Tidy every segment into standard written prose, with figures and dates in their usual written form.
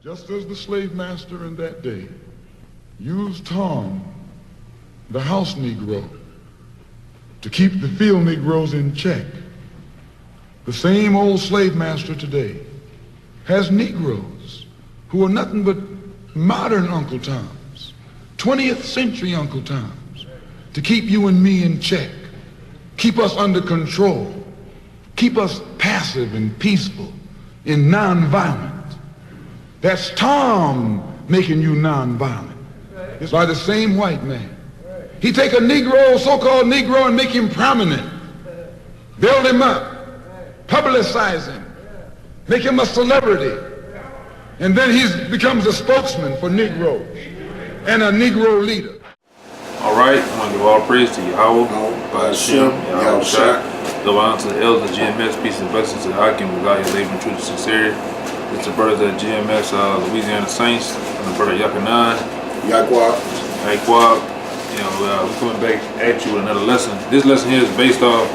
Just as the slave master in that day used Tom, the house Negro, to keep the field Negroes in check, the same old slave master today has Negroes who are nothing but modern Uncle Toms, 20th century Uncle Toms, to keep you and me in check, keep us under control, keep us passive and peaceful and nonviolent. That's Tom making you nonviolent. It's by the same white man. He take a Negro, so-called Negro, and make him prominent, build him up, publicize him, make him a celebrity, and then he becomes a spokesman for Negroes and a Negro leader. All right, I want to give all praise to Yahweh, Hashem, Yahweh Shai. Go on to the elders of GMS, peace and blessings to the Hakim, without your labor and truth and sincerity. It's the brothers at GMS, Louisiana Saints, and the brother Yakanan. Yaquab. You know, we're coming back at you with another lesson. This lesson here is based off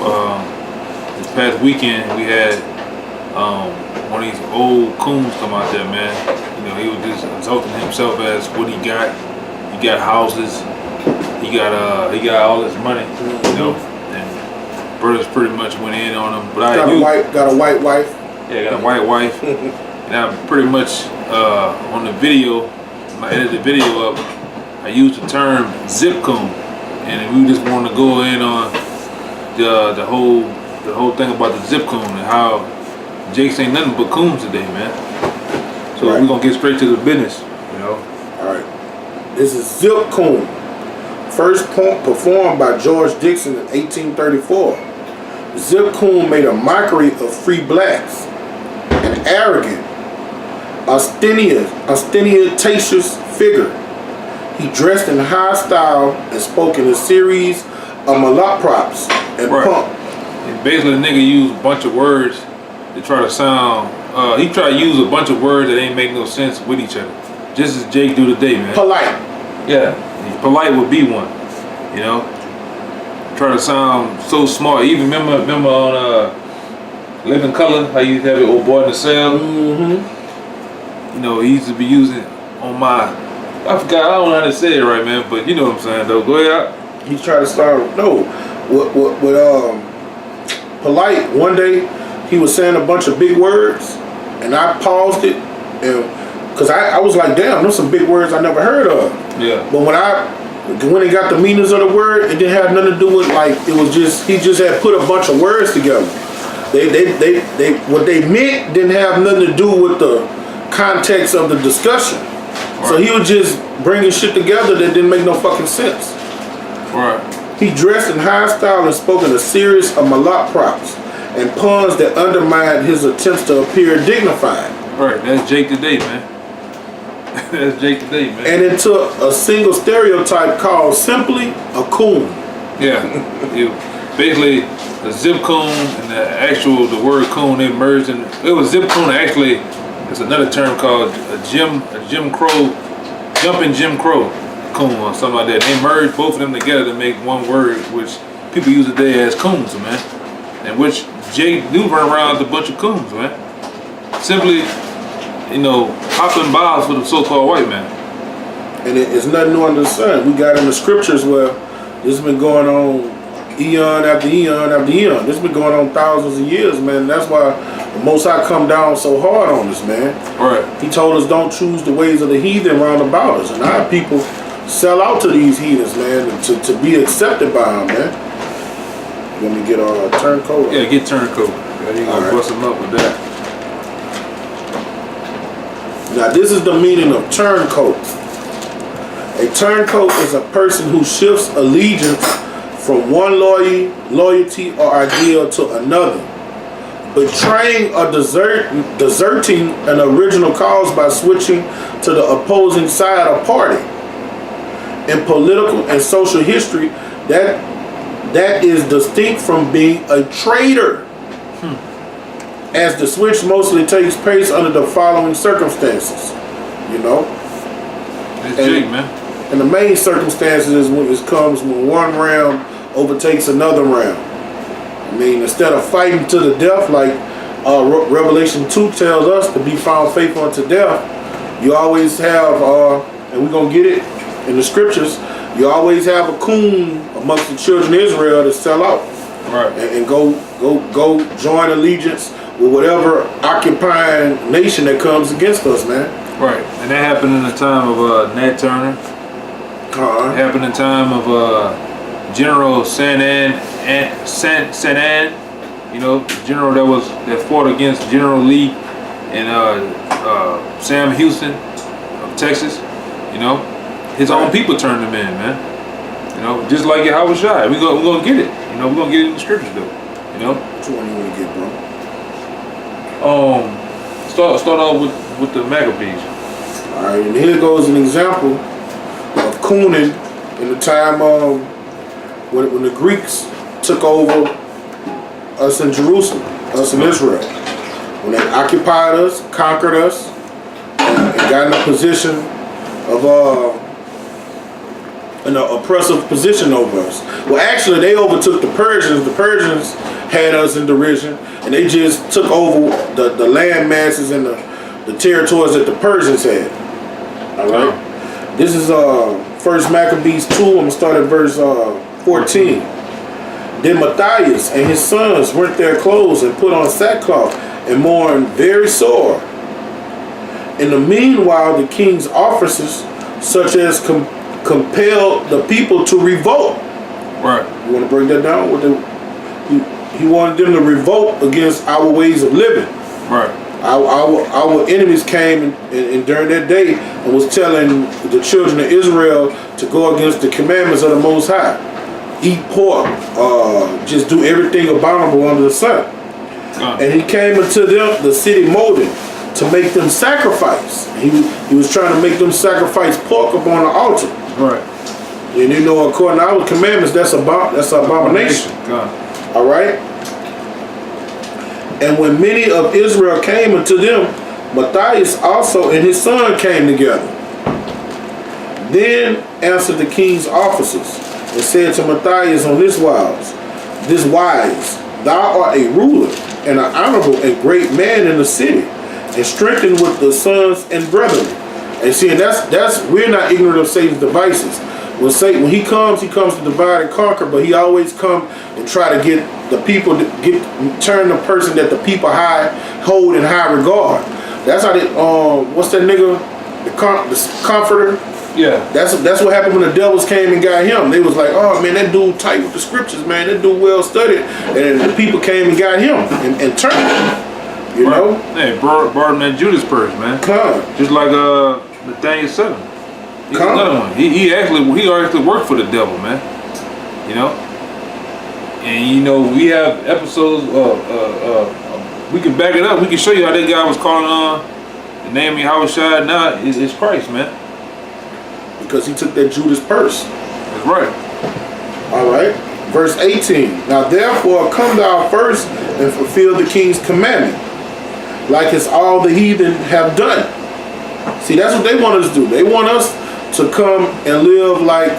this past weekend. We had one of these old coons come out there, man. You know, he was just exalting himself as what he got. He got houses. He got all this money. You know, and brothers pretty much went in on him. But got a white wife. Yeah, got a white wife. And I pretty much on the video, when I edited the video up, I used the term zip coon, and we just want to go in on the whole thing about the zip coon and how Jake's ain't nothing but coons today, man. So we're gonna get straight to the business, you know. All right. This is zip coon, first performed by George Dixon in 1834. Zip coon made a mockery of free blacks, an arrogant, ostentatious figure. He dressed in high style and spoke in a series of malaprops and pump. And basically, the nigga used a bunch of words to try to sound. He tried to use a bunch of words that ain't make no sense with each other. Just as Jake do today, man. Polite. Yeah, polite would be one. You know, try to sound so smart. Even remember on Living Color, how you have it, old boy in the cell. You know, he used to be using on my. I forgot, I don't know how to say it right, man, but you know what I'm saying, though. Go ahead. He's trying to start, with polite. One day, he was saying a bunch of big words, and I paused it, and because I was like, damn, those some big words I never heard of. Yeah. But when he got the meanings of the word, it didn't have nothing to do with, like, it was just, he just had put a bunch of words together. They what they meant didn't have nothing to do with the context of the discussion. So he was just bringing shit together that didn't make no fucking sense. Right. He dressed in high style and spoke in a series of malaprops and puns that undermined his attempts to appear dignified. Right, that's Jake today, man. That's Jake today, man. And into a single stereotype called simply a coon. Yeah. Basically, the zip coon and the word coon, they merged in. It was zip coon actually. It's another term called jumping Jim Crow coon or something like that. They merged both of them together to make one word, which people use today as coons, man. And which Jake do run around with a bunch of coons, man. Simply, you know, hopping boughs for the so-called white man. And it's nothing new under the sun. We got in the scriptures where this has been going on eon after eon after eon. This has been going on thousands of years, man. That's why the Most High come down so hard on us, man. Right. He told us don't choose the ways of the heathen round about us. And our people sell out to these heathens, man, to be accepted by them, man. Let me get our turncoat. Yeah, get turncoat. Yeah, you gonna bust them up with that. Now this is the meaning of turncoat. A turncoat is a person who shifts allegiance from one loyalty or ideal to another, betraying or deserting an original cause by switching to the opposing side or party. In political and social history, that is distinct from being a traitor, as the switch mostly takes place under the following circumstances, you know. It's Jake, man. And the main circumstances is when it comes when one round overtakes another round. I mean, instead of fighting to the death, like Revelation 2 tells us to be found faithful unto death, You always have, and we're gonna get it in the scriptures. You always have a coon amongst the children of Israel to sell out, Right. and go join allegiance with whatever occupying nation that comes against us, man. Right. And that happened in the time of Nat Turner. It happened in the time of General Sanan, you know, the general that fought against General Lee and Sam Houston of Texas. You know, his own people turned him in, man. You know, just like Yahweh Shai. We're gonna get it. You know, we're gonna get it in the scriptures though. You know. Which one you want to get, bro? Start off with the Maccabees. All right, and here goes an example of cooning in the time when the Greeks took over us in Jerusalem, us in Israel. When they occupied us, conquered us, and got in a position of an oppressive position over us. Well, actually, they overtook the Persians. The Persians had us in derision, and they just took over the land masses and the territories that the Persians had. All right. This is First Maccabees 2. I'm gonna start at verse 14. Then Matthias and his sons rent their clothes and put on sackcloth and mourned very sore. In the meanwhile, the king's officers, such as compelled the people to revolt. Right. You want to break that down? He wanted them to revolt against our ways of living. Right. Our enemies came and during that day and was telling the children of Israel to go against the commandments of the Most High. Eat pork, just do everything abominable under the sun. And he came into them, the city molded, to make them sacrifice. He was trying to make them sacrifice pork upon the altar. Right. And you know, according to our commandments, that's an abomination. All right. And when many of Israel came unto them, Matthias also and his son came together. Then answered the king's officers and said to Matthias on this wise, thou art a ruler and an honorable and great man in the city, and strengthened with the sons and brethren. And see, and that's we're not ignorant of Satan's devices. When he comes to divide and conquer, but he always come and try to get the people to turn the person that the people hold in high regard. That's how they what's that nigga, the comforter? Yeah. That's what happened when the devils came and got him. They was like, oh man, that dude tight with the scriptures, man. That dude well studied. And the people came and got him and turned him. You know? Hey, brought him that Judas purse, man. Just like Nathaniel 7. He's another one. He actually worked for the devil, man. You know? And you know, we have episodes we can back it up. We can show you how that guy was calling on the name of Yahweh Shai. Now it's Christ, man. Because he took that Judas purse. That's right. All right. Verse 18. Now therefore come thou first and fulfill the king's commandment, like as all the heathen have done. See, that's what they want us to do. They want us to come and live like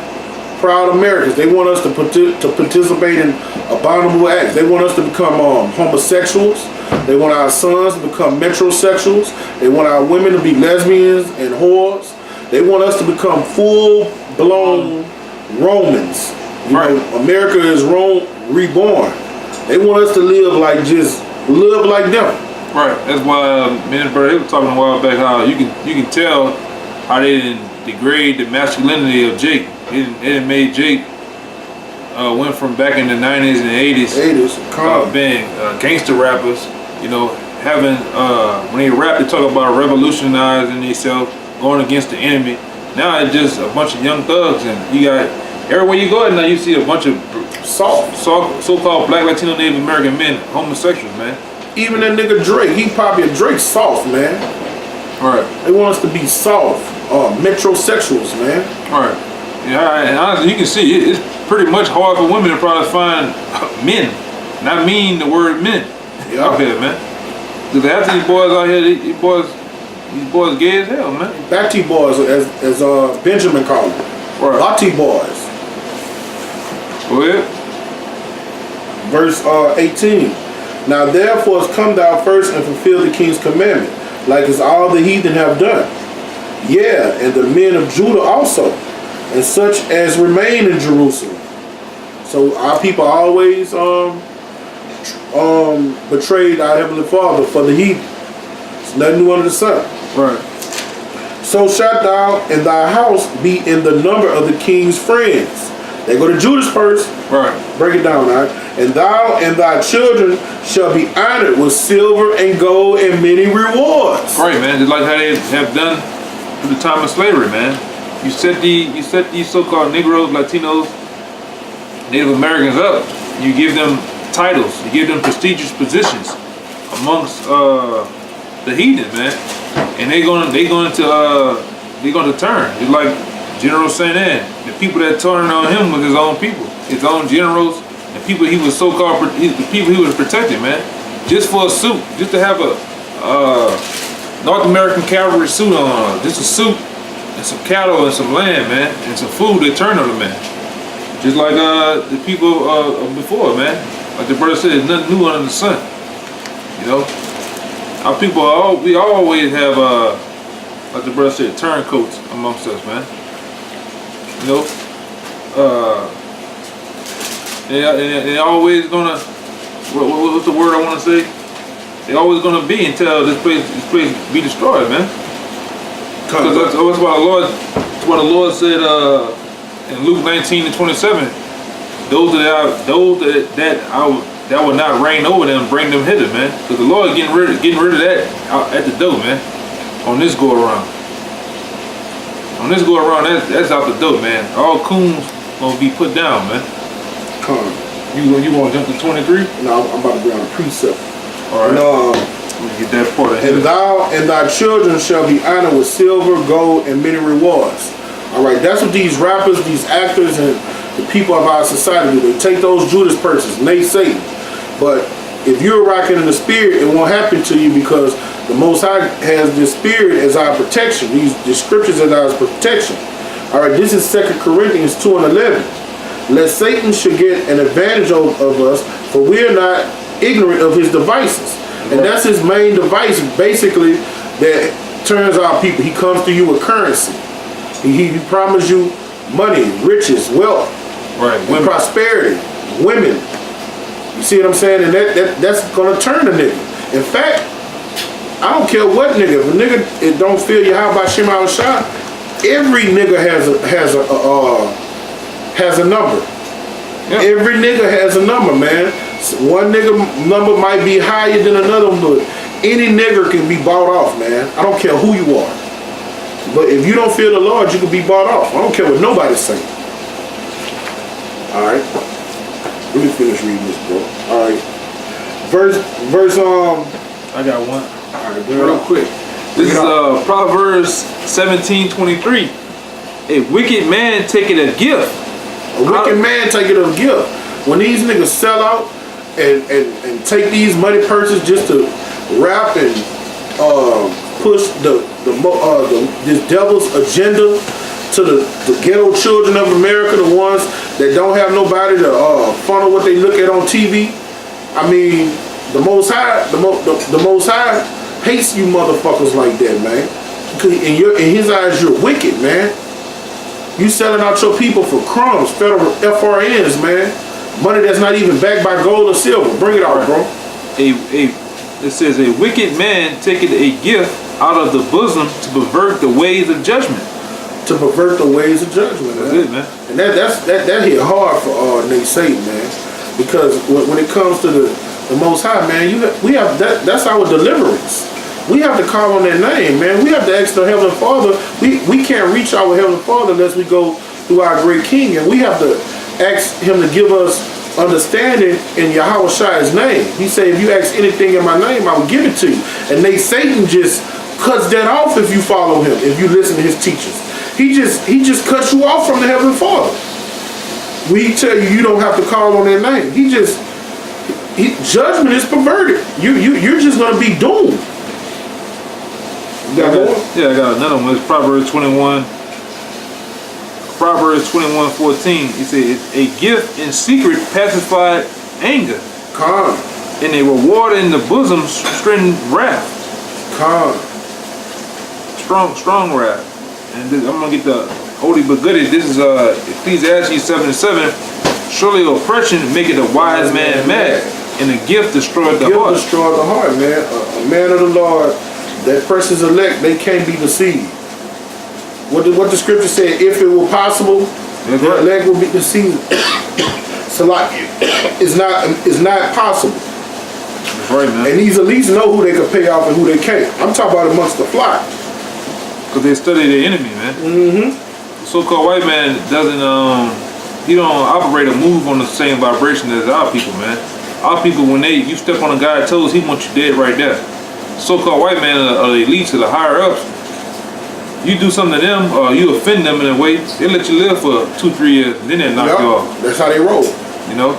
proud Americans. They want us to participate in abominable acts. They want us to become homosexuals. They want our sons to become metrosexuals. They want our women to be lesbians and whores. They want us to become full-blown Romans. You know, America is reborn. They want us to live like them. Right. That's why me and Bert was talking a while back how you can tell how they didn't degrade the masculinity of Jake. It didn't made Jake went from back in the 90s and 80s being gangster rappers. You know, having when they rap, they talk about revolutionizing themselves, going against the enemy. Now it's just a bunch of young thugs, and you got everywhere you go now you see a bunch of so-called Black, Latino, Native American men, homosexuals, man. Even that nigga Drake, he probably Drake soft, man. Right. They want us to be soft, metrosexuals, man. Right. Yeah, and honestly, you can see it's pretty much hard for women to probably find men. And I mean the word men out here, man. Because half these boys out here, these boys gay as hell, man. Batty boys, as Benjamin called them. Right. Batty boys. Go ahead. Verse 18. Now therefore come thou first and fulfill the king's commandment, like as all the heathen have done. Yeah, and the men of Judah also, and such as remain in Jerusalem. So our people always betrayed our Heavenly Father for the heathen. It's nothing new under the sun. Right. So shalt thou and thy house be in the number of the king's friends. They go to Judas first. Right. Break it down, all right? And thou and thy children shall be honored with silver and gold and many rewards. Right, man. Just like how they have done through the time of slavery, man. You set these so-called Negroes, Latinos, Native Americans up. You give them titles. You give them prestigious positions amongst the heathen, man. And they're going to turn. It's like General Saint Anne. The people that turned on him was his own people, his own generals, and people he was the people he was protecting, man. Just for a suit, just to have a North American cavalry suit on, just a suit and some cattle and some land, man, and some food. They turned on the man, just like the people before, man. Like the brother said, there's nothing new under the sun. You know, our people we always have like the brother said, turncoats amongst us, man. You know, they always gonna, what's the word I want to say? They always gonna be until this place be destroyed, man. Because that's what the Lord said in Luke 19:27. Those that will not reign over them, bring them hither, man. Because the Lord getting rid of that out at the door, man. On this go around. On this go around, that's out the door, man. All coons gonna be put down, man. Come. You wanna jump to 23? No, I'm about to be on a precept. All right. And, let me get that part of and thou and thy children shall be honored with silver, gold, and many rewards. All right, that's what these rappers, these actors, and the people of our society do. They take those Judas purses and they Satan. But if you're rocking in the spirit, it won't happen to you because the Most High has the spirit as our protection. The scriptures as our protection. All right, this is 2 Corinthians 2:11. Lest Satan should get an advantage of us, for we are not ignorant of his devices. And that's his main device, basically, that turns our people. He comes to you with currency. He promises you money, riches, wealth, right, and prosperity, women. You see what I'm saying? And that's gonna turn a nigga. In fact, I don't care what nigga. If a nigga it don't feel you how about Shema Shah, every nigga has a number. Yeah. Every nigga has a number, man. One nigga number might be higher than another, but any nigger can be bought off, man. I don't care who you are. But if you don't fear the Lord, you can be bought off. I don't care what nobody's saying. All right. Let me finish reading this, bro. All right. Verse. I got one. All right, real quick. This is Proverbs 17:23. A wicked man taketh a gift. A wicked man taketh a gift. When these niggas sell out and take these money purses just to rap and push this devil's agenda to the ghetto children of America, the ones that don't have nobody to funnel what they look at on TV. I mean, the Most High, the Most High hates you motherfuckers like that, man. In his eyes, you're wicked, man. You selling out your people for crumbs, federal FRNs, man. Money that's not even backed by gold or silver. Bring it out, bro. It says, a wicked man taketh a gift out of the bosom to pervert the ways of judgment. To pervert the ways of judgment, man. That's it, man. And that hit hard for Nate Satan, man. Because when it comes to the Most High, man, that's our deliverance. We have to call on that name, man. We have to ask the Heavenly Father. We can't reach our Heavenly Father unless we go through our great King, and we have to ask Him to give us understanding in Yahweh Shai's name. He said, if you ask anything in my name, I will give it to you. And Satan just cuts that off if you follow him, if you listen to his teachings. He just cuts you off from the Heavenly Father. We tell you don't have to call on that name. Judgment is perverted. You're just gonna be doomed. You got more? Yeah, I got another one. It's Proverbs 21. Proverbs 21:14. He said, a gift in secret pacified anger. Calm. And a reward in the bosom strengthen wrath. Calm. Strong wrath. And this, I'm gonna get the oldie but goodie. This is Ecclesiastes 7:7. Surely oppression maketh a wise man mad, and a gift destroyeth the heart. Destroy the heart, man. A man of the Lord, that person's elect, they can't be deceived. What the scripture said, if it were possible, the elect will be deceived. So like, it's not possible. That's right, man. And these elites know who they can pay off and who they can't. I'm talking about amongst the flock. Because they study their enemy, man. Mm-hmm. The so-called white man doesn't, he don't operate or move on the same vibration as our people, man. Our people, when you step on a guy's toes, he wants you dead right there. So-called white man are the elites, or the higher ups. You do something to them, or you offend them in a way, they let you live for 2-3 years, then they knock you off. That's how they roll. You know,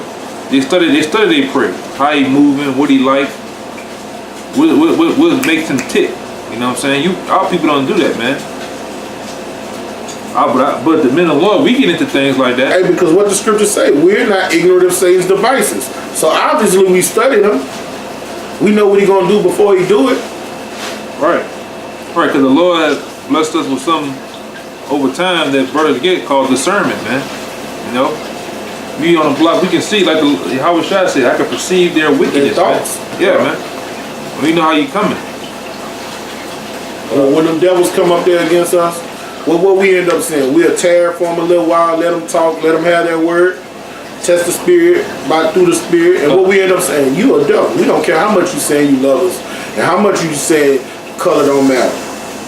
they study their prey. How he moving, what he like, what makes him tick. You know what I'm saying? Our people don't do that, man. But the men of the Lord, we get into things like that. Hey, because what the scriptures say, we're not ignorant of Satan's devices. So obviously we studied him. We know what he's gonna do before he do it. Right, because the Lord has blessed us with something over time that brothers get called discernment, man. You know, we on the block, we can see, like how should I say, I can perceive their wickedness, their thoughts. man. Yeah, man. We know how you coming. When them devils come up there against us, what we end up saying, we'll tear for them a little while, let them talk, let them have their word, test the spirit, through the spirit, and what we end up saying, you a devil. We don't care how much you say you love us, and how much you say color don't matter.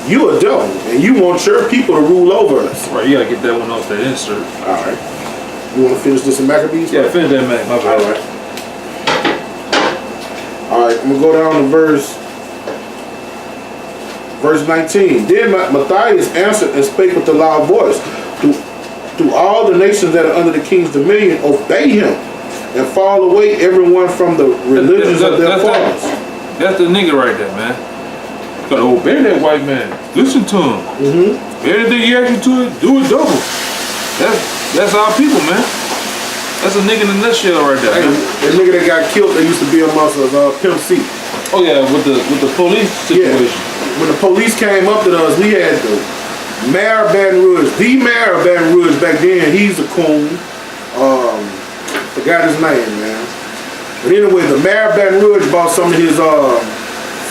You a devil, and you want your people to rule over us. Right, you gotta get that one off that insert. All right. You want to finish this in Maccabees? Yeah, finish that, Mac. My bad. All right, I'm going to go down to verse 19. Then Matthias answered and spake with a loud voice. Do all the nations that are under the king's dominion obey him and fall away everyone from the religions of their fathers? That's the nigga right there, man. You gotta obey that white man. Listen to him. Mm-hmm. Everything he asks you to do it double. That's our people, man. That's a nigga in a nutshell right there. Hey, that nigga that got killed, they used to be amongst us, Pimp C. Oh yeah, with the police situation. Yeah. When the police came up to us, we had the mayor of Baton Rouge, the mayor of Baton Rouge back then. He's a coon. Forgot his name, man. But anyway, the mayor of Baton Rouge bought some of his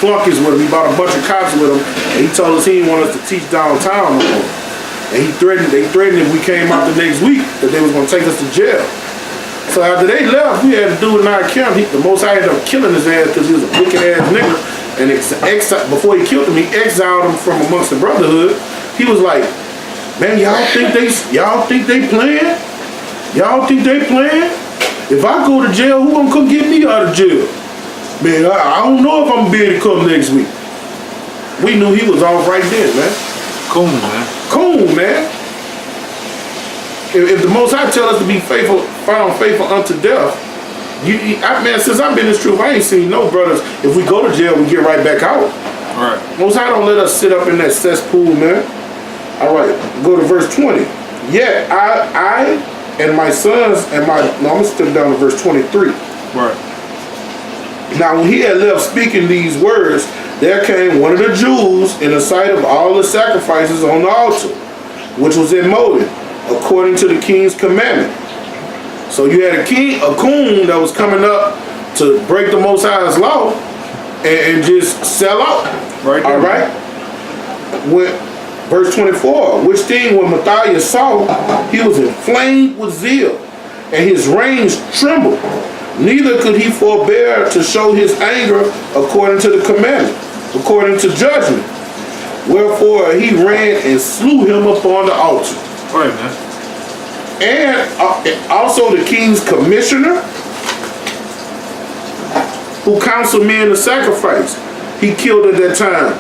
flunkies with him. He bought a bunch of cops with him, and he told us he didn't want us to teach downtown no more. And they threatened if we came out the next week that they was gonna take us to jail. So after they left, we had to do it in our camp. The most I ended up killing his ass because he was a wicked ass nigga. And before he killed him, he exiled him from amongst the brotherhood. He was like, man, y'all think they playing? Y'all think they playing? If I go to jail, who gonna come get me out of jail? Man, I don't know if I'm gonna be able to come next week. We knew he was off right then, man. Coon, man. Coon, man. If the Most High tell us to be faithful, found faithful unto death, man, since I've been in this truth, I ain't seen no brothers. If we go to jail, we get right back out. Right. Most High don't let us sit up in that cesspool, man. All right, go to verse 20. Yeah, I and my sons and I'm gonna step down to verse 23. Right. Now, when he had left speaking these words, there came one of the Jews in the sight of all the sacrifices on the altar, which was in motive, according to the king's commandment. So you had a coon that was coming up to break the Most High's law and just sell out. Right. All right. Verse 24, which thing when Matthias saw, he was inflamed with zeal, and his reins trembled. Neither could he forbear to show his anger according to the commandment, according to judgment. Wherefore he ran and slew him upon the altar. Right, man. And also the king's commissioner, who counseled men to sacrifice, he killed at that time.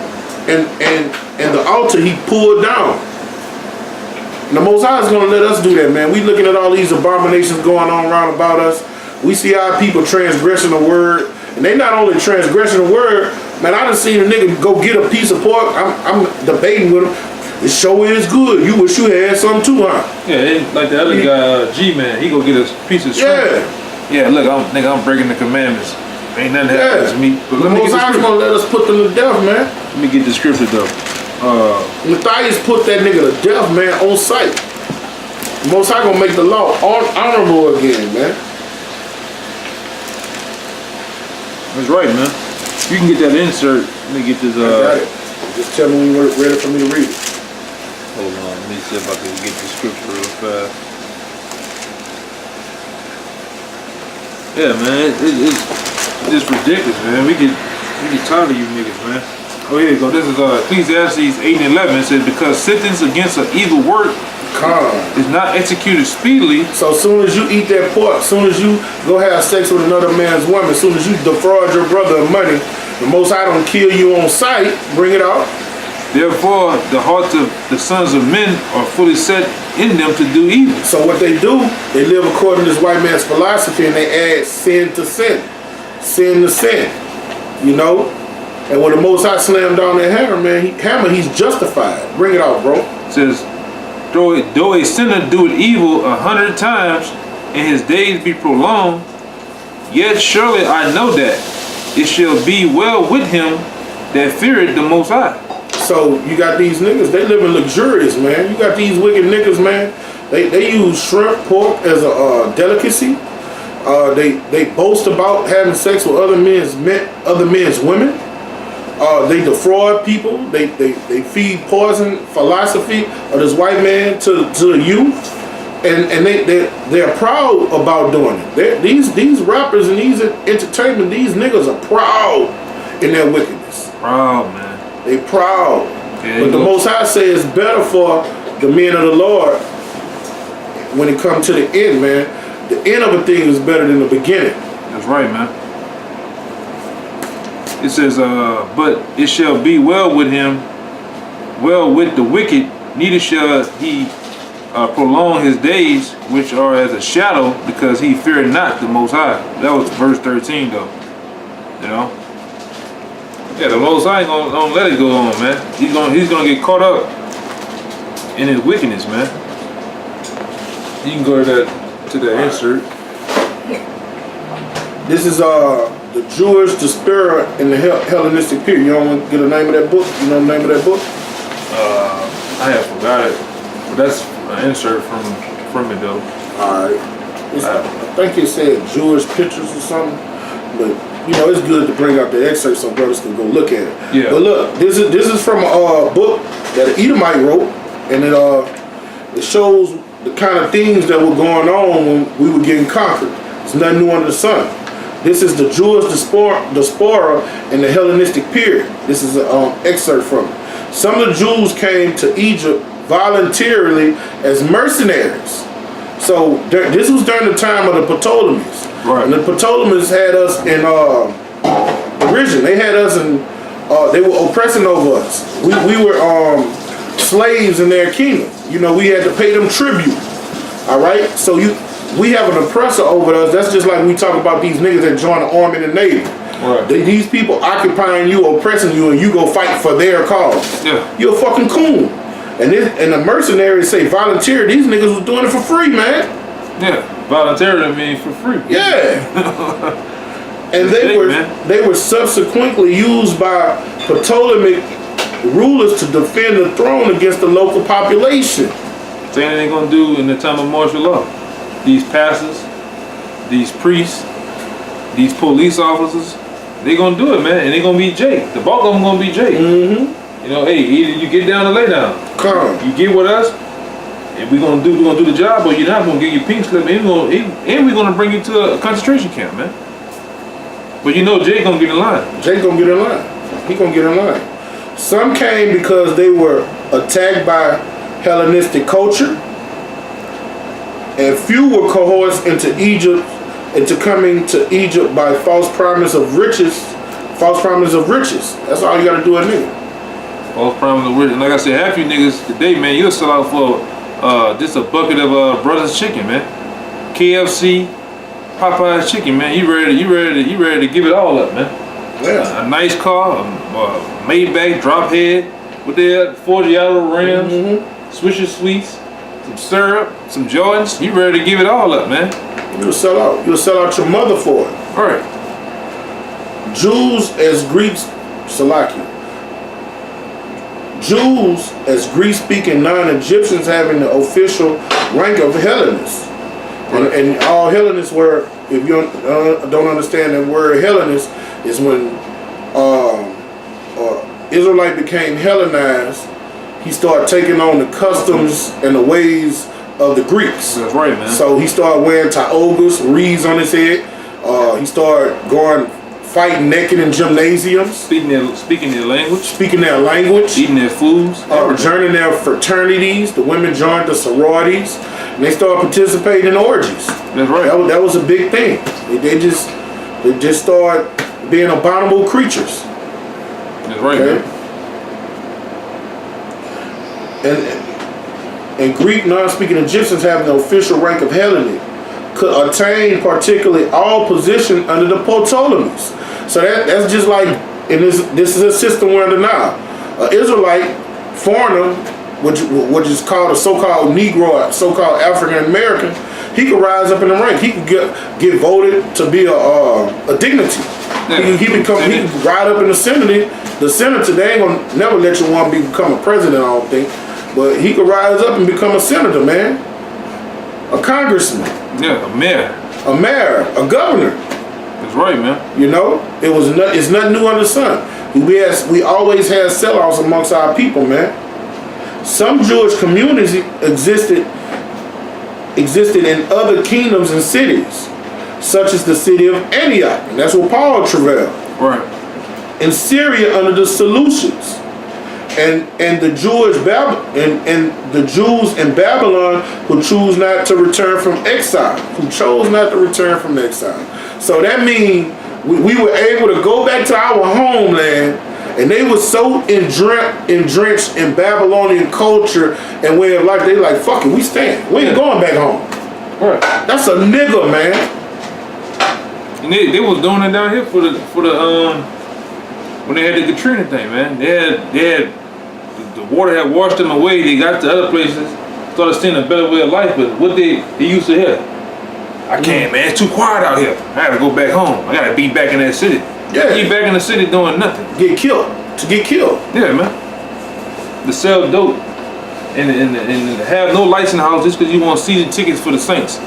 And the altar he pulled down. And the Most High is going to let us do that, man. We looking at all these abominations going on around about us. We see our people transgressing the word. And they not only transgressing the word, man, I done seen a nigga go get a piece of pork. I'm debating with him. It sure is good. You wish you had some too, huh? Yeah, like the other guy, G-Man, he go get a piece of shrimp. Yeah, look, I'm breaking the commandments. Ain't nothing happening to me. But the Most High is going to let us put them to death, man. Let me get the scripture though. Matthias put that nigga to death, man, on sight. Most High gonna make the law honorable again, man. That's right, man. You can get that insert. Let me get this. I got it. Just tell me when you're ready for me to read it. Hold on. Let me see if I can get the scripture real fast. Yeah, man. It's ridiculous, man. We get tired of you niggas, man. Oh, here you go. This is Ecclesiastes 8 and 11. It says, because sentence against an evil work is not executed speedily. So as soon as you eat that pork, as soon as you go have sex with another man's woman, as soon as you defraud your brother of money, the Most High don't kill you on sight. Bring it out. Therefore, the hearts of the sons of men are fully set in them to do evil. So what they do, they live according to this white man's philosophy, and they add sin to sin, sin to sin. You know. And when the Most High slammed down that hammer, he's justified. Bring it out, bro. It says, though a sinner do it evil 100 times, and his days be prolonged, yet surely I know that it shall be well with him that feareth the Most High. So you got these niggas, they living luxurious, man. You got these wicked niggas, man. They use shrimp, pork as a delicacy. They boast about having sex with other men's women. They defraud people. They feed poison philosophy of this white man to the youth, and they're proud about doing it. These rappers and these entertainment, these niggas are proud in their wickedness. Proud, man. They proud. Yeah, but the Most High says it's better for the men of the Lord when it comes to the end, man. The end of a thing is better than the beginning. That's right, man. It says, but it shall be well with him, well with the wicked, neither shall he prolong his days, which are as a shadow, because he feared not the Most High. That was verse 13, though. You know? Yeah, the Most High ain't gonna let it go on, man. He's gonna get caught up in his wickedness, man. You can go to that insert. This is the Jewish despair in the Hellenistic period. You don't want to get the name of that book? You know the name of that book? I have forgot it, but that's an insert from it though. All right. I think it said Jewish pictures or something, but you know it's good to bring out the excerpt so brothers can go look at it. Yeah. But look, this is from a book that an Edomite wrote, and it shows the kind of things that were going on when we were getting conquered. It's nothing new under the sun. This is the Jewish diaspora in the Hellenistic period. This is an excerpt from it. Some of the Jews came to Egypt voluntarily as mercenaries. So this was during the time of the Ptolemies. Right. And the Ptolemies had us in derision. They had us in, they were oppressing over us. We were slaves in their kingdom. You know, we had to pay them tribute. All right? So we have an oppressor over us. That's just like we talk about these niggas that join the army and the navy. Right. These people occupying you, oppressing you, and you go fight for their cause. Yeah. You're a fucking coon. And the mercenaries say volunteer. These niggas was doing it for free, man. Yeah. Voluntarily means for free. Yeah. And they were subsequently used by Ptolemaic rulers to defend the throne against the local population. Same thing they're gonna do in the time of martial law. These pastors, these priests, these police officers, they gonna do it, man, and they gonna be Jake. The bulk of them gonna be Jake. Mm-hmm. You know, hey, either you get down or lay down. Come. You get with us, and we're gonna do the job, or you're not gonna get your pink slip, and we're gonna bring you to a concentration camp, man. But you know, Jake gonna get in line. Jake gonna get in line. He gonna get in line. Some came because they were attacked by Hellenistic culture. And few were coerced into coming to Egypt by false promise of riches. False promise of riches. That's all you gotta do, a nigga. False promise of riches. And like I said, half you niggas today, man, you'll sell out for just a bucket of Brothers Chicken, man. KFC, Popeye's Chicken, man. You ready to give it all up, man. Yeah. A nice car, a Maybach drop head with their 40-yard rims, Swisher Sweets, some syrup, some Jordans. You ready to give it all up, man. You'll sell out. You'll sell out your mother for it. All right. Jews as Greeks, Salaki. Jews as Greek-speaking non-Egyptians having the official rank of Hellenists. And all Hellenists were, if you don't understand the word Hellenist, is when Israelite became Hellenized, he started taking on the customs and the ways of the Greeks. That's right, man. So he started wearing togas, wreaths on his head. He started fighting naked in gymnasiums. Speaking their language. Eating their foods. Joining their fraternities. The women joined the sororities. And they started participating in orgies. That's right. That was a big thing. They just started being abominable creatures. That's right, okay? Man. And Greek non-speaking Egyptians having the official rank of Hellenic could attain particularly all position under the Ptolemies. So that's just like, and this is a system we're under now. An Israelite foreigner, which is called a so-called Negro, so-called African American, he could rise up in the rank. He could get voted to be a dignity. Yeah. He could ride up in the Senate. The senator, they ain't gonna never let you one become a president, I don't think. But he could rise up and become a senator, man. A congressman. Yeah, a mayor. A mayor, a governor. That's right, man. You know, it's nothing new under the sun. We always had sellouts amongst our people, man. Some Jewish communities existed in other kingdoms and cities, such as the city of Antioch, and that's where Paul travailed. Right. In Syria under the Seleucids. And the Jews in Babylon who chose not to return from exile. So that means we were able to go back to our homeland, and they were so drenched in Babylonian culture and way of life. They like, fuck it, we stand. We ain't going back home. Right. That's a nigga, man. And they was doing it down here for the when they had the Katrina thing, man. They had the water had washed them away. They got to other places, started seeing a better way of life. But what they used to hear, I can't, man. It's too quiet out here. I gotta go back home. I gotta be back in that city. Yeah. Be back in the city doing nothing. Get killed. Yeah, man. To sell dope and have no lights in the house just because you want season tickets for the Saints,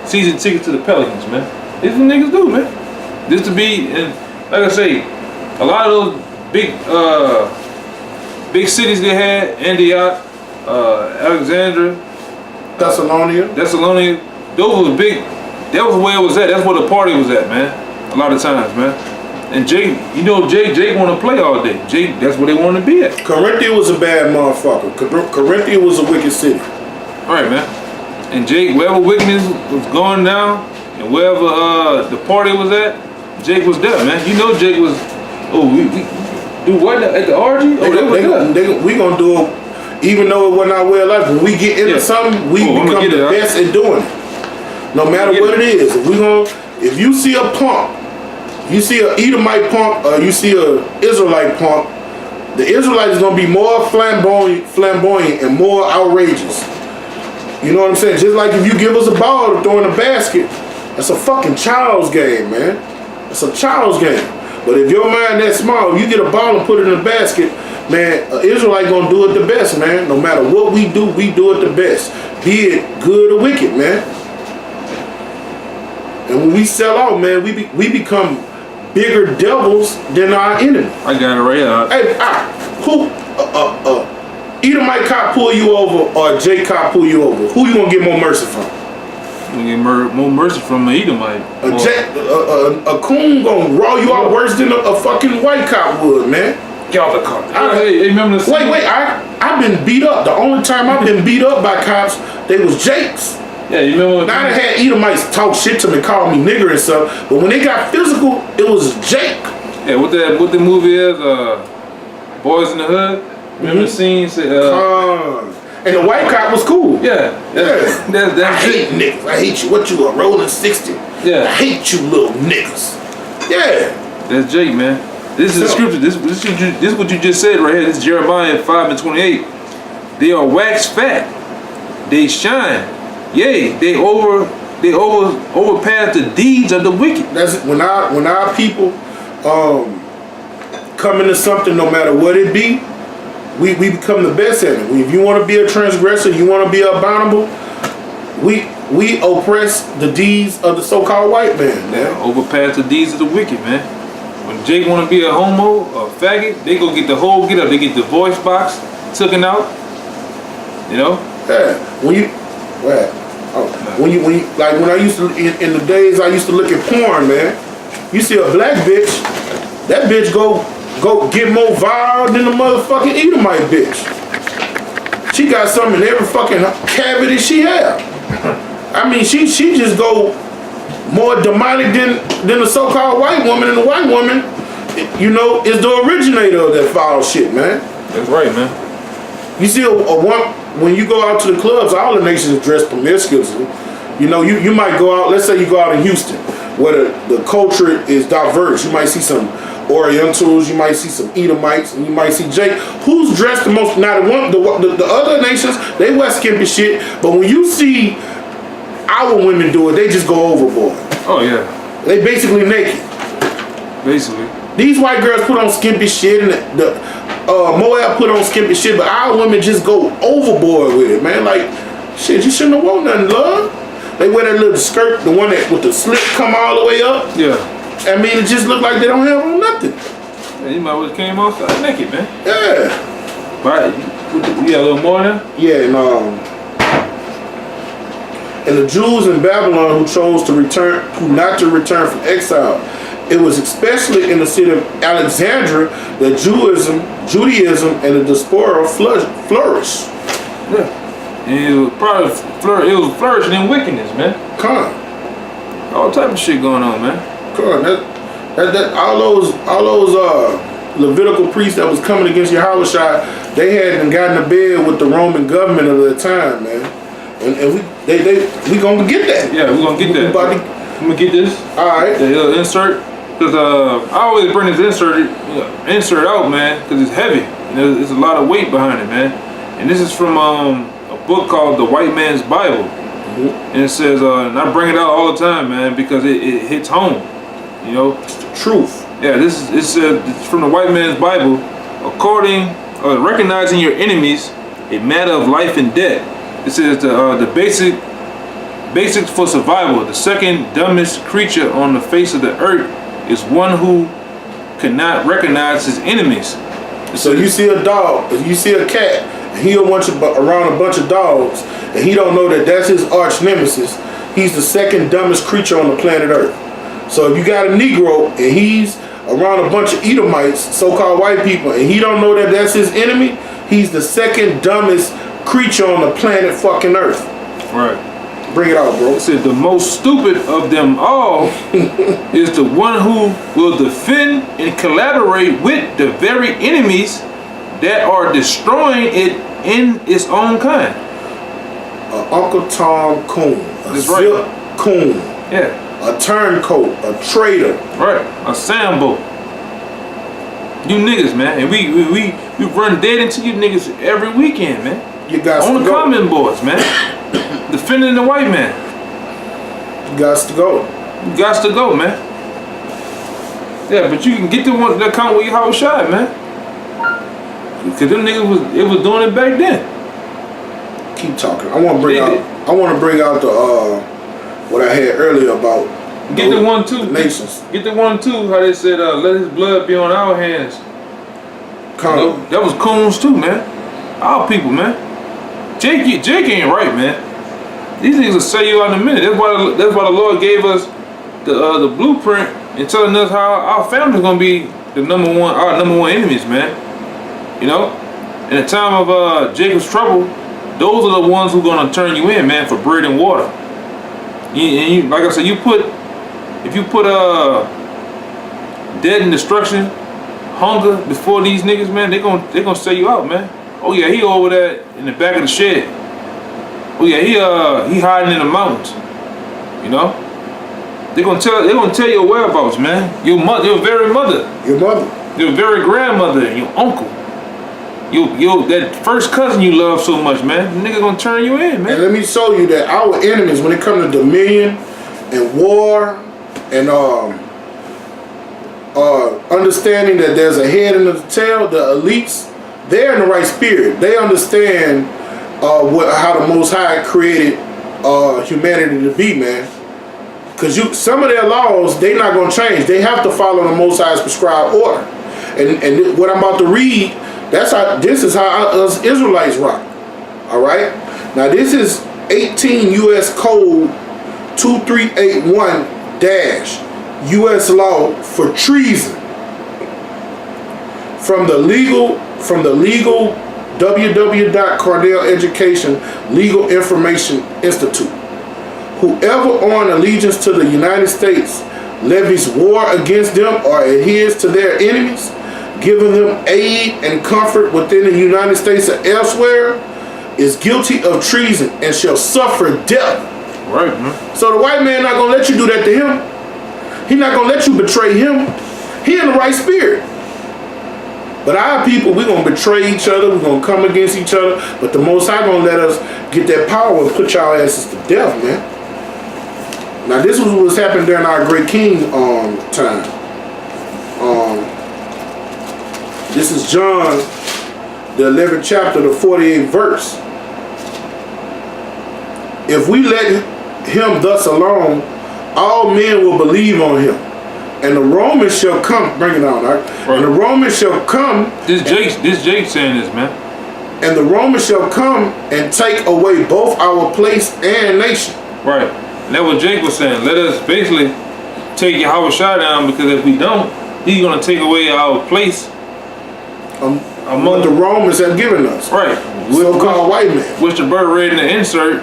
season tickets to the Pelicans, man. This is what niggas do, man. Just to be, and like I say, a lot of those big cities they had, Antioch, Alexandria, Thessalonica, those was big. That was where it was at. That's where the party was at, man. A lot of times, man. And Jake want to play all day. Jake, that's where they want to be at. Corinthia was a bad motherfucker. Corinthia was a wicked city. All right, man. And Jake, wherever wickedness was going down, and wherever the party was at, Jake was there, man. You know Jake was. Oh, we do what at the orgy? We gonna do it, even though it wasn't our way of life. When we get into something, we become the best at doing it. No matter what it is. If you see a punk, you see an Edomite punk, or you see an Israelite punk, the Israelite is gonna be more flamboyant and more outrageous. You know what I'm saying? Just like if you give us a ball to throw in a basket, that's a fucking child's game, man. It's a child's game. But if your mind that small, if you get a ball and put it in a basket, man, an Israelite gonna do it the best, man. No matter what we do it the best. Be it good or wicked, man. And when we sell out, man, we become bigger devils than our enemy. I got it right here. Hey, Edomite cop pull you over or J cop pull you over, who you gonna get more mercy from? You get more mercy from an Edomite. A coon gonna raw you out worse than a fucking white cop would, man. Get off the car. Hey, remember this? Wait, I've been beat up. The only time I've been beat up by cops, they was Jakes. Yeah, you remember? Now I had Edomites talk shit to me, call me nigger and stuff, but when they got physical, it was Jake. Yeah, what the movie is, Boys in the Hood. Remember the scene? And the white cop was cool. Yeah. That's I hate niggas. I hate you. What you a rolling 60? Yeah. I hate you little niggas. Yeah. That's Jake, man. This is the scripture. This is what you just said right here. This is Jeremiah 5:28. They are wax fat. They shine. Yea, they overpass the deeds of the wicked. That's when our people come into something, no matter what it be, we become the best at it. If you want to be a transgressor, you want to be abominable, we oppress the deeds of the so-called white man, man. Overpass the deeds of the wicked, man. When Jake want to be a homo or a faggot, they go get the whole get up. They get the voice box taken out. You know? Yeah. When you like when I used to in the days I used to look at porn, man. You see a black bitch, that bitch go get more viral than the motherfucking Edomite bitch. She got something in every fucking cavity she have. I mean, she just go more demonic than the so-called white woman, and the white woman, you know, is the originator of that foul shit, man. That's right, man. You see when you go out to the clubs, all the nations dress promiscuously. You know, you might go out, let's say you go out in Houston, where the culture is diverse. You might see some Orientals, you might see some Edomites, and you might see Jake. Who's dressed the most? Now the other nations, they wear skimpy shit, but when you see our women do it, they just go overboard. Oh yeah. They basically naked. Basically. These white girls put on skimpy shit, and the Moab put on skimpy shit, but our women just go overboard with it, man. Like, shit, you shouldn't have worn nothing, love. They wear that little skirt, the one that with the slit come all the way up. Yeah. I mean, it just look like they don't have on nothing. Man, you might have came outside naked, man. Yeah. Right. You got a little more now? Yeah, and the Jews in Babylon who chose not to return from exile, it was especially in the city of Alexandria that Judaism, and the diaspora flourished. Yeah. And it was probably flourishing in wickedness, man. All type of shit going on, man. That all those Levitical priests that was coming against Yahushua, they hadn't gotten to bed with the Roman government of the time, man. And we gonna get that. Yeah, we gonna get that. I'm gonna get this. All right. The insert, because I always bring this insert out, man, because it's heavy. There's a lot of weight behind it, man. And this is from a book called The White Man's Bible. Mm-hmm. And it says, and I bring it out all the time, man, because it hits home. You know, it's the truth. Yeah, it's from the White Man's Bible. Recognizing your enemies, a matter of life and death. It says the basics for survival. The second dumbest creature on the face of the earth is one who cannot recognize his enemies. So you see a dog, you see a cat, and he around a bunch of dogs, and he don't know that that's his arch nemesis. He's the second dumbest creature on the planet Earth. So if you got a Negro and he's around a bunch of Edomites, so-called white people, and he don't know that that's his enemy, he's the second dumbest creature on the planet fucking Earth. Right. Bring it out, bro. It said the most stupid of them all is the one who will defend and collaborate with the very enemies that are destroying it in its own kind. Uncle Tom Coon. That's right. Coon. Yeah. A turncoat, a traitor. Right, a Sambo. You niggas, man, and we run dead into you niggas every weekend, man. You guys on the comment boards, man. Defending the white man. You guys to go. You guys to go, man. Yeah, but you can get the one that come with your house shot, man. Cause them niggas was doing it back then. Keep talking. I want to bring out the what I had earlier about get the one too. Nations. Get the one too. How they said, let his blood be on our hands. That was Coons too, man. Our people, man. Jake ain't right, man. These niggas will sell you out in a minute. That's why the Lord gave us the blueprint and telling us how our family's gonna be our number one enemies, man. You know, in the time of Jacob's trouble, those are the ones who gonna turn you in, man, for bread and water. You, like I said, if you put death and destruction, hunger before these niggas, man, they gonna sell you out, man. Oh yeah, he over there in the back of the shed. Oh yeah, he hiding in the mountains. You know, they gonna tell your whereabouts, man. Your very mother, your very grandmother, and your uncle. That first cousin you love so much, man. The nigga gonna turn you in, man. And let me show you that our enemies, when it comes to dominion and war and understanding that there's a head and a tail, the elites, they're in the right spirit. They understand how the Most High created humanity to be, man. Because some of their laws, they're not going to change. They have to follow the Most High's prescribed order. And what I'm about to read, this is how us Israelites rock. All right? Now, this is 18 U.S. Code 2381- U.S. law for treason. From the legal www.Cardell Education Legal Information Institute. Whoever on allegiance to the United States levies war against them or adheres to their enemies, giving them aid and comfort within the United States or elsewhere, is guilty of treason and shall suffer death. Right, man. So the white man not gonna let you do that to him. He not gonna let you betray him. He in the right spirit. But our people, we're going to betray each other. We're going to come against each other. But the Most High going to let us get that power and put y'all asses to death, man. Now, this was what was happening during our Great King time. This is John, the 11th chapter, the 48th verse. If we let him thus alone, all men will believe on him. And the Romans shall come. Bring it on, all right? And the Romans shall come. This Jake saying this, man. And the Romans shall come and take away both our place and nation. Right. And that's what Jake was saying. Let us basically take Yahweh Shai down, because if we don't, he's going to take away our place among the Romans have given us. Right. So-called white men. Which the brother read in the insert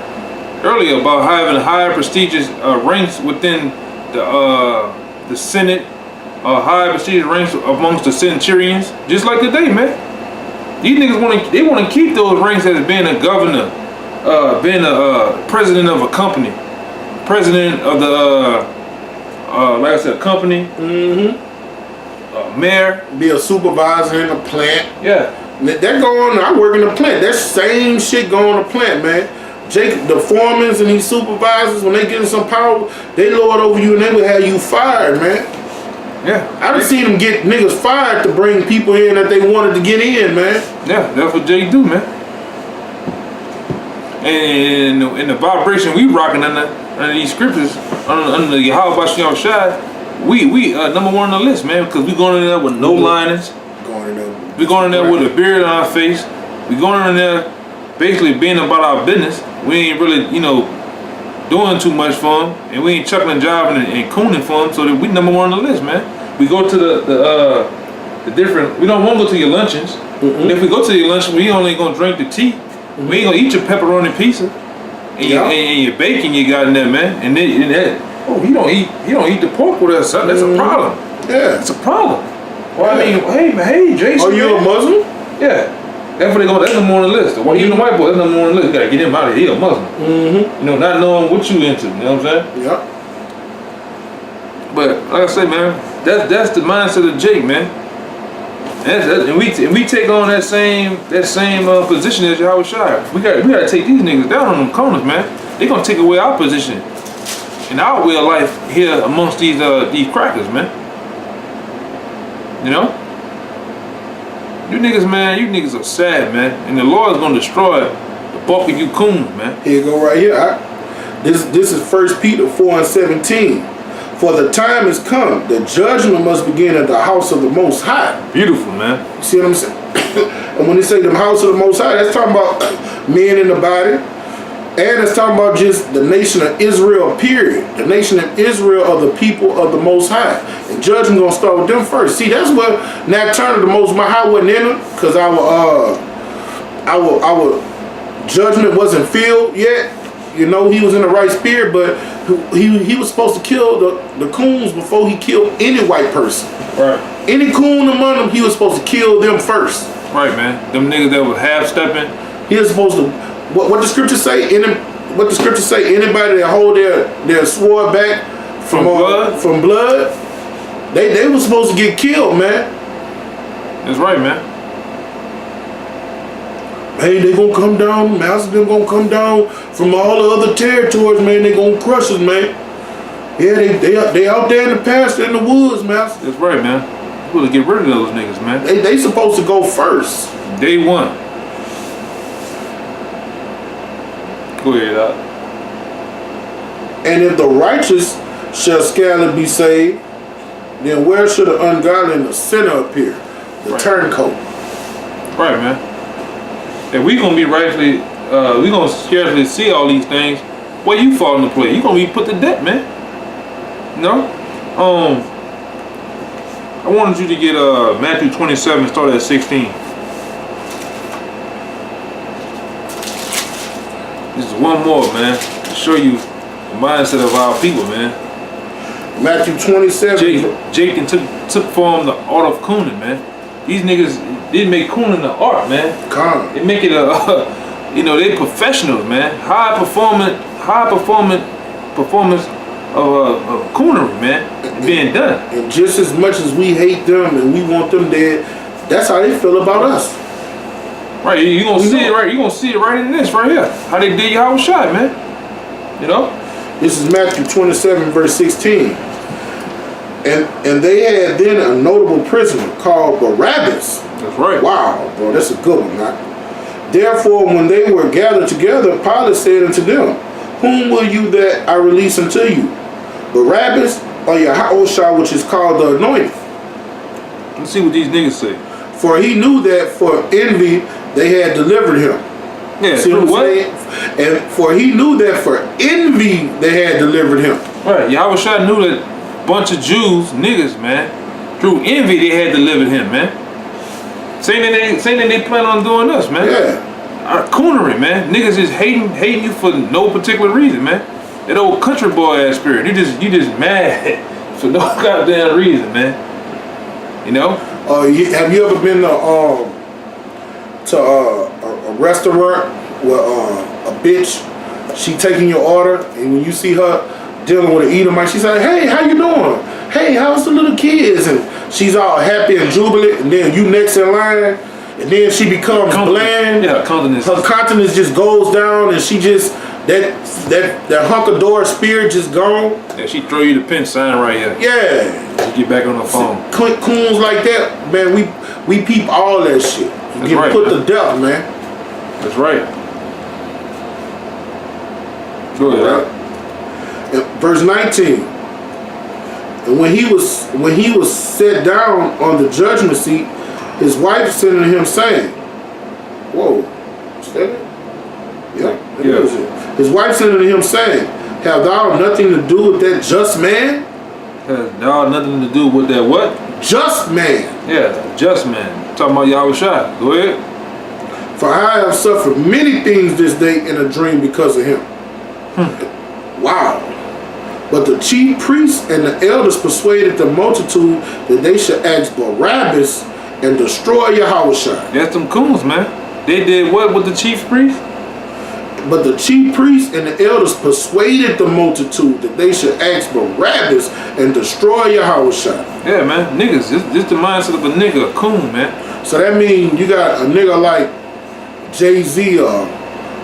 earlier about having higher prestigious ranks within the Senate, high prestigious ranks amongst the centurions, just like today, man. These niggas want to keep those ranks as being a governor, being a president of a company, president of the like I said, company, mayor, be a supervisor in a plant. Yeah, that go on. I work in a plant. That same shit go on a plant, man. The foremans and these supervisors, when they get in some power, they lord over you and they will have you fired, man. Yeah. I've seen them get niggas fired to bring people in that they wanted to get in, man. Yeah, that's what Jay do, man. And in the vibration we rocking under these scriptures, under the Yahweh Bashem Shai, we number one on the list, man, because we going in there with no linings. We going in there with a beard on our face. We going in there basically being about our business. We ain't really, doing too much for them, and we ain't chuckling, jiving, and cooning for them, so that we number one on the list, man. We go to the different. We don't want to go to your luncheons. And if we go to your luncheon, we only gonna drink the tea. We ain't gonna eat your pepperoni pizza and your bacon you got in there, man. And that, he don't eat the pork with us. That's a problem. Yeah, it's a problem. Well, I mean, hey, Jason. Are you a Muslim? Yeah. That's what they go. That's number one on the list. Even the white boy, that's number one on the list. You gotta get him out of here. He a Muslim. Not knowing what you into. You know what I'm saying? Yeah. But like I say, man, that's the mindset of Jake, man. And we take on that same position as Yahweh Shai. We gotta take these niggas down on them corners, man. They gonna take away our position and our way of life here amongst these crackers, man. You know. You niggas are sad, man. And the Lord's gonna destroy the bulk of you coons, man. Here you go right here. This is 1 Peter 4:17. For the time is come, the judgment must begin at the house of the Most High. Beautiful, man. You see what I'm saying? And when they say the house of the Most High, that's talking about men in the body. And it's talking about just the nation of Israel, period. The nation of Israel are the people of the Most High. And judgment gonna start with them first. See, that's what Nat Turner, the Most High, wasn't in them, because our judgment wasn't filled yet. He was in the right spirit, but he was supposed to kill the Coons before he killed any white person. Right. Any Coon among them, he was supposed to kill them first. Right, man. Them niggas that was half-stepping. He was supposed to. What the scripture say? What the scripture say? Anybody that hold their sword back from blood, they were supposed to get killed, man. That's right, man. Hey, they gonna come down, master. Them gonna come down from all the other territories, man. They gonna crush us, man. Yeah, they out there in the pasture, in the woods, master. That's right, man. You supposed to get rid of those niggas, man. They supposed to go first. Day one. Go ahead, Doc. And if the righteous shall scarcely be saved, then where should the ungodly and the sinner appear? The Right. turncoat. Right, man. If we gonna be rightfully, we gonna scarcely see all these things. Where you fall into play? You gonna be put to death, man. You know? I wanted you to get Matthew 27, start at 16. This is one more, man, to show you the mindset of our people, man. Matthew 27. Jake took for him the art of cooning, man. These niggas didn't make cooning the art, man. Con. They make it a, they professionals, man. High performance of coonery, man, being done. And just as much as we hate them and we want them dead, that's how they feel about us. Right, you gonna see it right. You gonna see it right in this right here. How they did Yahweh shot, man. You know. This is Matthew 27, verse 16. And they had then a notable prisoner called Barabbas. That's right. Wow, bro, that's a good one, man. Therefore, when they were gathered together, Pilate said unto them, Whom will you that I release unto you? Barabbas or Yahushua, which is called the Anointed? Let's see what these niggas say. For he knew that for envy they had delivered him. Yeah, See what I'm saying? And for he knew that for envy they had delivered him. Right, Yahweh shot knew that bunch of Jews, niggas, man, through envy they had delivered him, man. Saying that they plan on doing us, man. Yeah. Our coonery, man. Niggas just hating you for no particular reason, man. That old country boy ass spirit. You just mad for no goddamn reason, man. You know? Have you ever been to a restaurant where a bitch, she taking your order, and when you see her dealing with an eater, like she say, "Hey, how you doing? Hey, how's the little kids?" And she's all happy and jubilant, and then you next in line, and then she becomes bland. Yeah, countenance. Her countenance just goes down, and she just that hunk of door spirit just gone. Yeah, she throw you the pin sign right here. Yeah. You get back on the phone. Coons like that, man. We peep all that shit. You get right, put man. to death, man. That's right. Go ahead. Right. And verse 19. And when he was set down on the judgment seat, his wife sent unto him saying, "Whoa, is that it? Yeah, that is it. His wife sent unto him saying, Have thou nothing to do with that just man?" Has y'all nothing to do with that what? Just man. Yeah, just man. Talking about Yahweh Shai. Go ahead. For I have suffered many things this day in a dream because of him. Wow. But the chief priests and the elders persuaded the multitude that they should ask Barabbas and destroy Yahushua. That's them coons, man. They did what with the chief priest? But the chief priests and the elders persuaded the multitude that they should ask Barabbas and destroy Yahushua. Yeah, man. Niggas. This the mindset of a nigga, a coon, man. So that means you got a nigga like Jay-Z or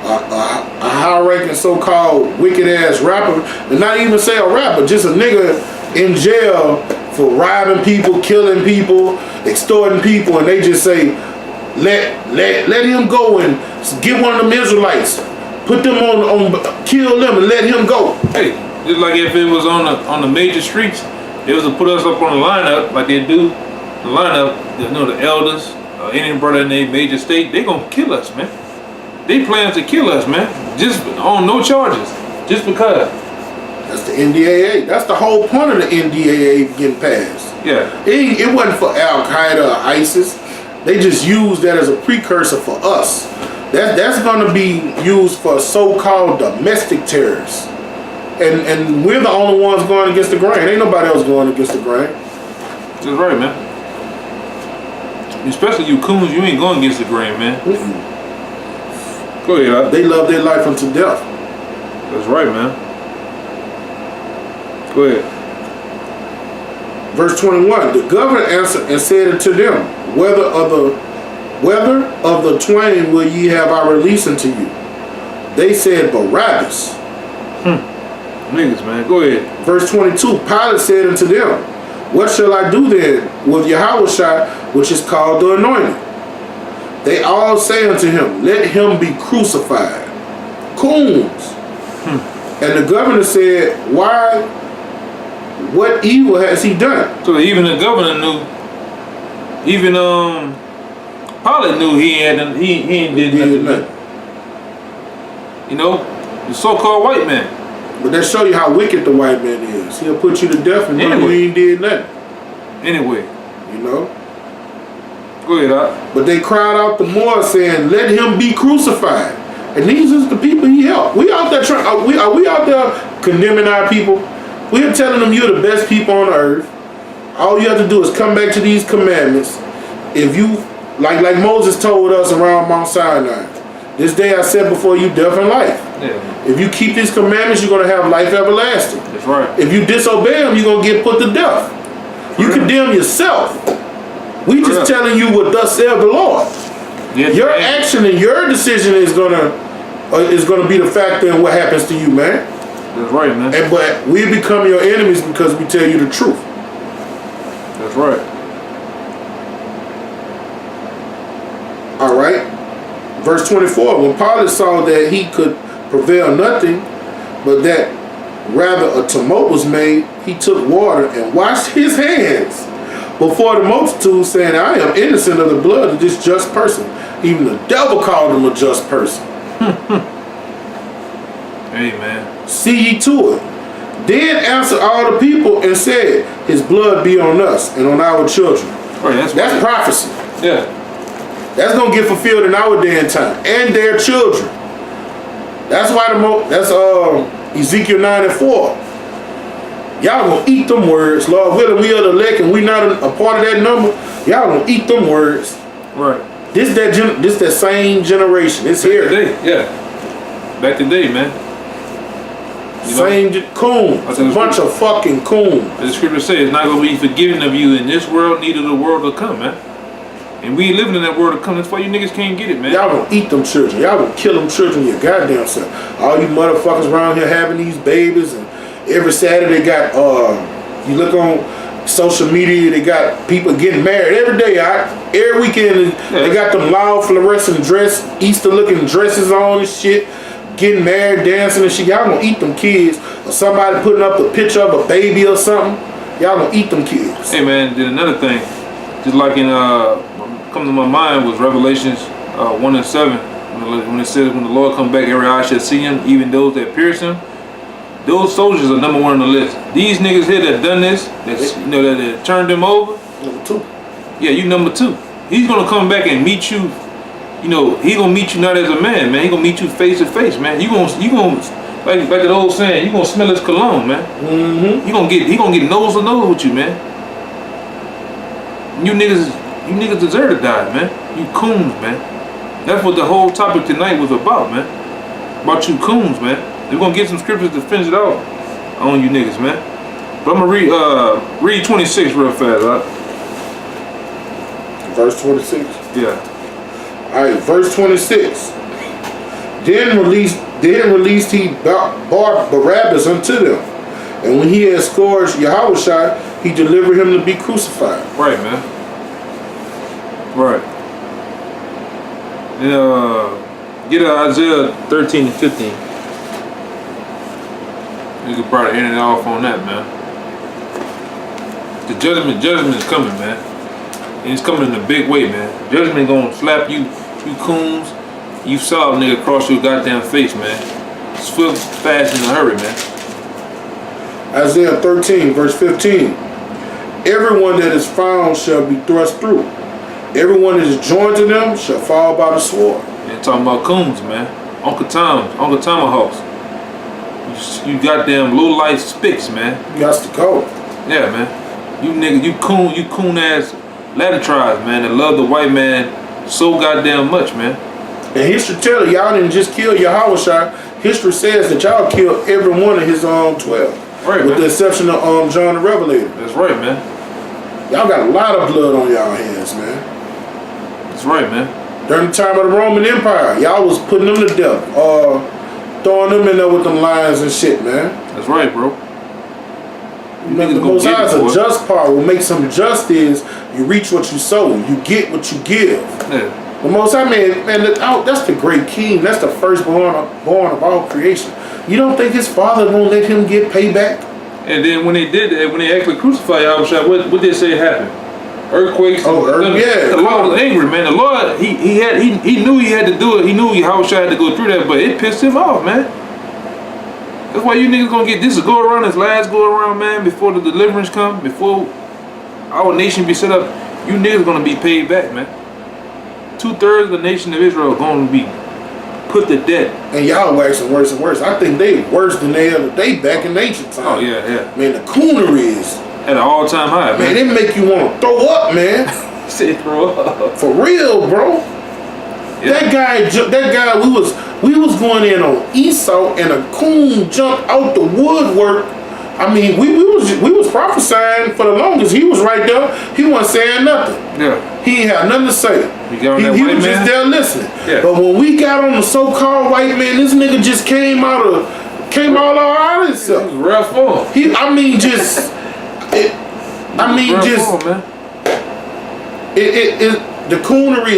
a high-ranking so-called wicked-ass rapper, and not even say a rapper, just a nigga in jail for robbing people, killing people, extorting people, and they just say, let him go and get one of them Israelites, put them on kill them and let him go. Hey, just like if it was on the major streets, it was to put us up on the lineup like they do. The lineup, the elders, any brother in their major state, they gonna kill us, man. They plan to kill us, man. Just on no charges, just because. That's the NDAA. That's the whole point of the NDAA getting passed. Yeah. It wasn't for Al Qaeda or ISIS. They just used that as a precursor for us. That's going to be used for so-called domestic terrorists. And we're the only ones going against the grain. Ain't nobody else going against the grain. That's right, man. Especially you coons, you ain't going against the grain, man. Mm-mm. Go ahead. They love their life unto death. That's right, man. Go ahead. Verse 21. The governor answered and said unto them, Whether of the twain will ye have I release unto you? They said Barabbas. Niggas, man. Go ahead. Verse 22. Pilate said unto them, What shall I do then with Yahushua, which is called the Anointed? They all say unto him, let him be crucified. Coons. And the governor said, why? What evil has he done? So even the governor knew. Even Pilate knew he ain't did nothing. You know, the so-called white man. But that show you how wicked the white man is. He'll put you to death and know you ain't did nothing. Anyway. You know? Go ahead, Doc. But they cried out the more, saying, let him be crucified. And these is the people he helped. We out there trying. Are we out there condemning our people? We are telling them you're the best people on earth. All you have to do is come back to these commandments. If you, like Moses told us around Mount Sinai, this day I set before you death and life. Yeah. If you keep these commandments, you're going to have life everlasting. That's right. If you disobey them, you're going to get put to death. You condemn yourself. We just telling you what thus saith the Lord. Yes, your action and your decision is gonna be the factor in what happens to you, man. That's right, man. But we become your enemies because we tell you the truth. That's right. All right. Verse 24. When Pilate saw that he could prevail nothing, but that rather a tumult was made, he took water and washed his hands before the multitude, saying, I am innocent of the blood of this just person. Even the devil called him a just person. Amen. See ye to it. Then answered all the people and said, his blood be on us and on our children. Right, that's prophecy. Yeah. That's going to get fulfilled in our day and time. And their children. That's why that's Ezekiel 9:4. Y'all gonna eat them words. Lord willing, we are the elect and we not a part of that number. Y'all gonna eat them words. Right. This that same generation. It's back here. Today. Yeah. Back today, man. Same coons. A bunch of fucking coons. The scripture says it's not gonna be forgiven of you in this world, neither the world to come, man. And we living in that world to come. That's why you niggas can't get it, man. Y'all gonna eat them children. Y'all gonna kill them children your goddamn self. All you motherfuckers around here having these babies, and every Saturday got you look on social media, they got people getting married every day. Every weekend they got them loud fluorescent dress, Easter looking dresses on and shit, getting married, dancing and shit. Y'all gonna eat them kids. Or somebody putting up a picture of a baby or something. Y'all gonna eat them kids. Hey man, then another thing, just like in come to my mind was Revelations 1:7, when it says when the Lord come back, every eye shall see him, even those that pierce him. Those soldiers are number one on the list. These niggas here that done this, that turned them over. Number 2. Yeah, you number 2. He's gonna come back and meet you. He gonna meet you not as a man, man. He gonna meet you face to face, man. You gonna like that old saying, you gonna smell his cologne, man. Mm-hmm. He gonna get nose to nose with you, man. You niggas deserve to die, man. You coons, man. That's what the whole topic tonight was about, man. About you coons, man. We're gonna get some scriptures to finish it out on you niggas, man. But I'm gonna read 26 real fast, right? Verse 26? Yeah. Alright, verse 26. Then released he Barabbas unto them. And when he had scourged Yahushua, he delivered him to be crucified. Right, man. Right. And get Isaiah 13 and 15. You could probably end it off on that, man. The judgment is coming, man. And it's coming in a big way, man. Judgment gonna slap you coons. You saw a nigga across your goddamn face, man. Swift, fast, in a hurry, man. Isaiah 13, verse 15. Everyone that is found shall be thrust through. Everyone that is joined to them shall fall by the sword. And talking about coons, man. Uncle Tomahawks. You goddamn low life spicks, man. You got to go. Yeah, man. You nigga, you coon ass ladder tribes, man, that love the white man so goddamn much, man. And history tell you, y'all didn't just kill Yahushua. History says that y'all killed every one of his 12. Right, with the exception of John the Revelator. That's right, man. Y'all got a lot of blood on y'all hands, man. That's right, man. During the time of the Roman Empire, y'all was putting them to death. Throwing them in there with them lions and shit, man. That's right, bro. The Most High is a just part. What makes him just is you reach what you sow. You get what you give. Yeah. The Most High man, that's the great king. That's the firstborn of all creation. You don't think his father won't let him get payback? And then when they did that, when they actually crucified Yahushua, what did they say happened? Earthquakes. Oh, yeah. The Lord was angry, man. The Lord, he knew he had to do it. He knew Yahushua had to go through that, but it pissed him off, man. That's why you niggas gonna get this go around, this last go around, man, before the deliverance come, before our nation be set up. You niggas gonna be paid back, man. 2/3 of the nation of Israel gonna be put to death. And y'all waxing worse and worse. I think they worse than they back in ancient time. Oh yeah. Man, the coonery is at an all-time high, man. It make you want to throw up, man. Say throw up. For real, bro. Yeah. That guy, we was going in on Esau, and a coon jumped out the woodwork. I mean, we was prophesying for the longest. He was right there. He wasn't saying nothing. Yeah. He ain't had nothing to say. He was just there listening. Yeah. But when we got on the so-called white man, this nigga just came all out of himself. It was rough for him. The coonery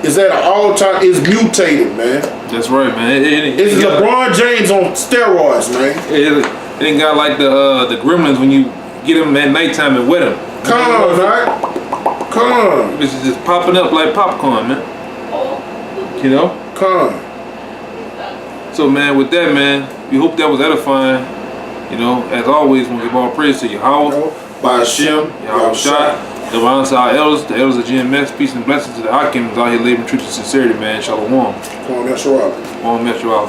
is at an all-time, is mutated, man. That's right, man. It's LeBron James on steroids, man. It ain't got like the gremlins when you get them at nighttime and wet them. Come on, right? Come on. It's just popping up like popcorn, man. You know? Come on. So, man, with that, man, we hope that was edifying. You know, as always, we give all praise to Yahweh, by Hashem, Yahushua. The honor to our elders, the elders of GMS. Peace and blessings to the Hakims out here living truth and sincerity, man. Shalom. Come on, that's right. Come on, that's right.